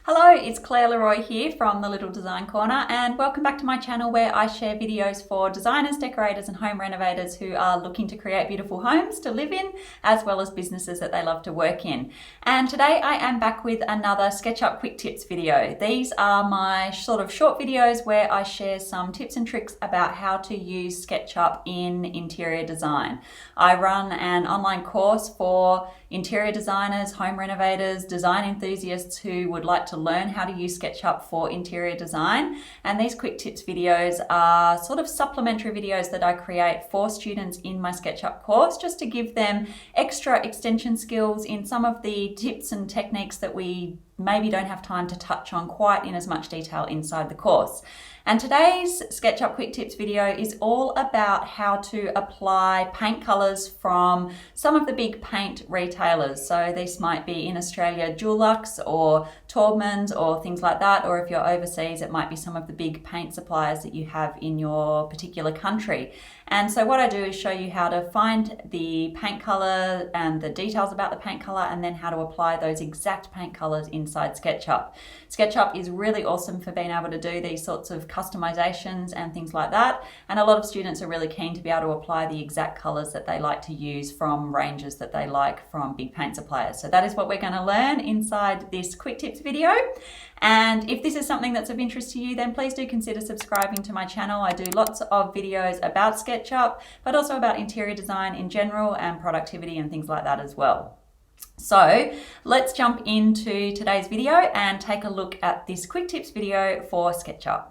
Hello, it's Claire Leroy here from the Little Design Corner, and welcome back to my channel where I share videos for designers, decorators and home renovators who are looking to create beautiful homes to live in, as well as businesses that they love to work in. And today I am back with another SketchUp quick tips video. These are my sort of short videos where I share some tips and tricks about how to use SketchUp in interior design. I run an online course for interior designers, home renovators, design enthusiasts who would like to learn how to use SketchUp for interior design. And these quick tips videos are sort of supplementary videos that I create for students in my SketchUp course, just to give them extra extension skills in some of the tips and techniques that we maybe don't have time to touch on quite in as much detail inside the course. And today's SketchUp Quick Tips video is all about how to apply paint colors from some of the big paint retailers. So this might be in Australia, Dulux or Taubmans or things like that, or if you're overseas, it might be some of the big paint suppliers that you have in your particular country. And so what I do is show you how to find the paint color and the details about the paint color, and then how to apply those exact paint colors inside SketchUp. SketchUp is really awesome for being able to do these sorts of customizations and things like that. And a lot of students are really keen to be able to apply the exact colors that they like to use from ranges that they like from big paint suppliers. So that is what we're going to learn inside this quick tips video. And if this is something that's of interest to you, then please do consider subscribing to my channel. I do lots of videos about SketchUp, but also about interior design in general and productivity and things like that as well. So let's jump into today's video and take a look at this quick tips video for SketchUp.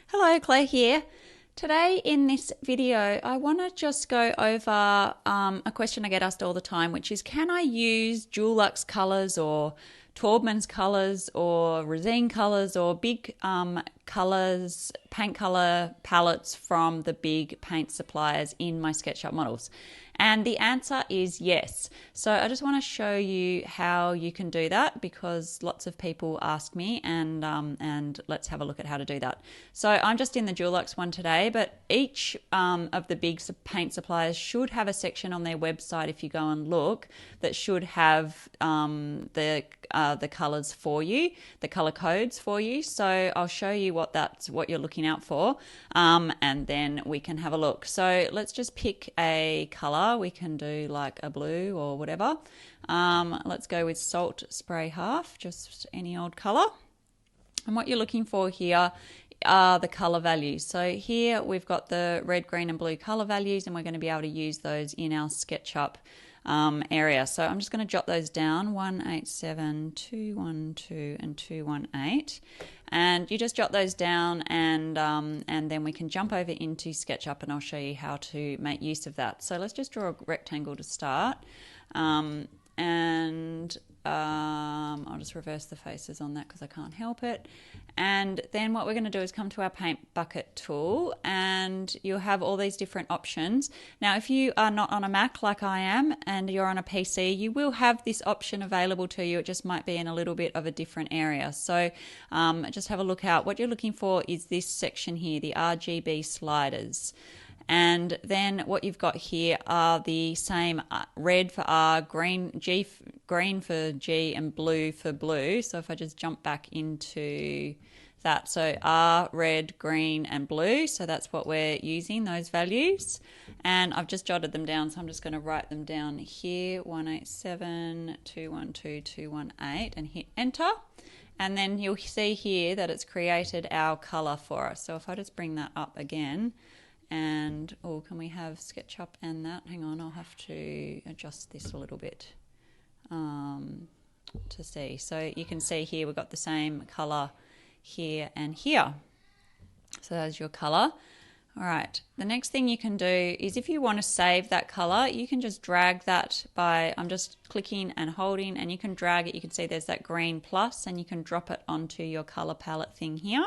Hello, Claire here. Today in this video, I want to just go over a question I get asked all the time, which is, can I use Dulux colors or Taubman's colors or Rgb colors or big colors, paint color palettes from the big paint suppliers in my SketchUp models? And the answer is yes. So I just want to show you how you can do that, because lots of people ask me, and let's have a look at how to do that. So I'm just in the Dulux one today, but each of the big paint suppliers should have a section on their website, if you go and look, that should have the colors for you, the color codes for you. So I'll show you what you're looking out for, and then we can have a look. So let's just pick a color. We can do like a blue or whatever. Let's go with Salt Spray Half, just any old color. And what you're looking for here are the color values. So here we've got the red, green and blue color values, and we're going to be able to use those in our SketchUp area. So I'm just going to jot those down: 187, 212 and 218. And you just jot those down, and then we can jump over into SketchUp and I'll show you how to make use of that. So let's just draw a rectangle to start. I'll just reverse the faces on that because I can't help it. And then what we're going to do is come to our paint bucket tool, and you'll have all these different options. Now, if you are not on a Mac like I am and you're on a PC, you will have this option available to you. It just might be in a little bit of a different area. So just have a look out. What you're looking for is this section here, the Rgb Sliders. And then what you've got here are the same red for R, green for G and blue for blue. So if I just jump back into that, so R, red, green and blue. So that's what we're using, those values. And I've just jotted them down, so I'm just going to write them down here: 187, 212, 218, and hit enter. And then you'll see here that it's created our color for us. So if I just bring that up again, and can we have SketchUp and that? Hang on, I'll have to adjust this a little bit to see. So you can see here we've got the same color here and here. So that's your color. All right, the next thing you can do is, if you want to save that color, you can just drag that by, I'm just clicking and holding, and you can drag it. You can see there's that green plus, and you can drop it onto your color palette thing here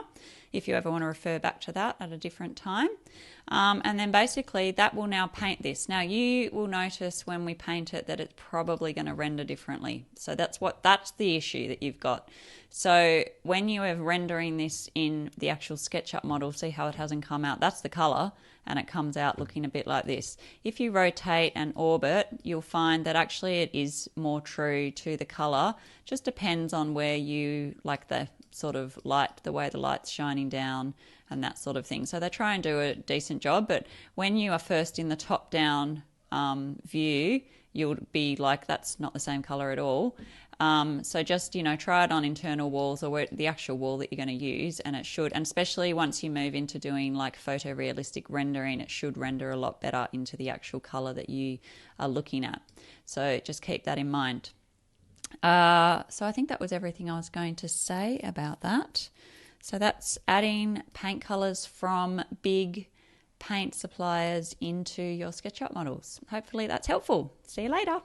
if you ever want to refer back to that at a different time. And then basically that will now paint this. Now you will notice when we paint it that it's probably going to render differently. So that's the issue that you've got. So when you are rendering this in the actual SketchUp model, see how it hasn't come out? That's the color, and it comes out looking a bit like this. If you rotate and orbit, you'll find that actually it is more true to the color. Just depends on where you like the sort of light, the way the light's shining down and that sort of thing. So they try and do a decent job, but when you are first in the top down view, you'll be like, that's not the same color at all. So just, try it on internal walls or where, the actual wall that you're going to use, and it should, and especially once you move into doing like photorealistic rendering, it should render a lot better into the actual color that you are looking at. So just keep that in mind. So I think that was everything I was going to say about that. So that's adding paint colors from big paint suppliers into your SketchUp models. Hopefully that's helpful. See you later.